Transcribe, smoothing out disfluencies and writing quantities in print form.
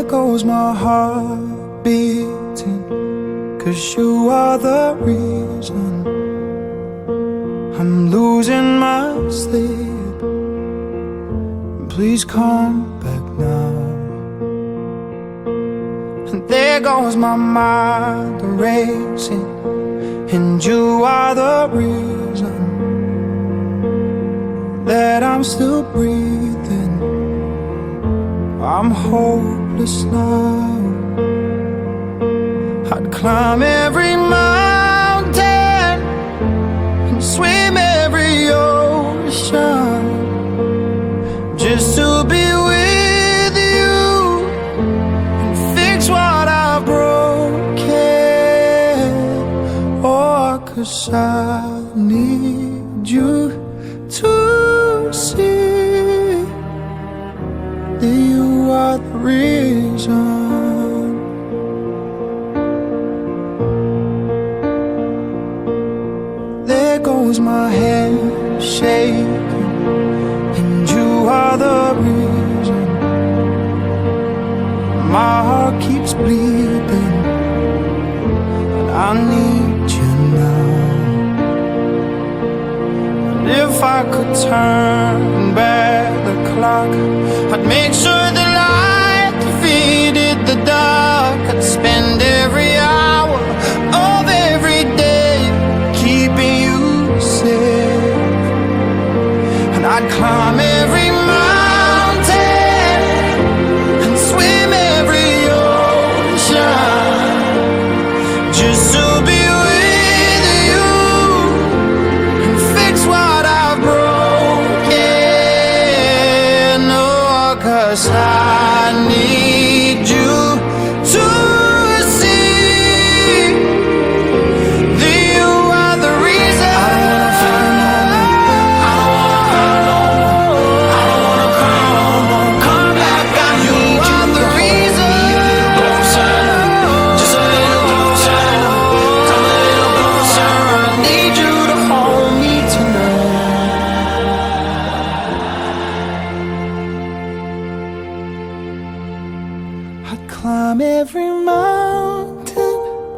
goes my heart beating, 'cause you are the reason I'm losing my sleep. Please come back now. And there goes my mind racing, and you are the reason that I'm still breathing. I'm hopeless now. I'd climb every mountain and swim every ocean just to be with you and fix what I've broken. Oh, 'cause I need you to see that you are the reason. There goes my head shaking, and you are the reason. My heart keeps bleeding, and I need you now. And if I could turn back the clock, I'd make sure the light defeated the dark. I'd spend every hour of every day keeping you safe, and I'd climb every mountain and swim every ocean just to be with you and fix what I've broken. Oh, 'cause I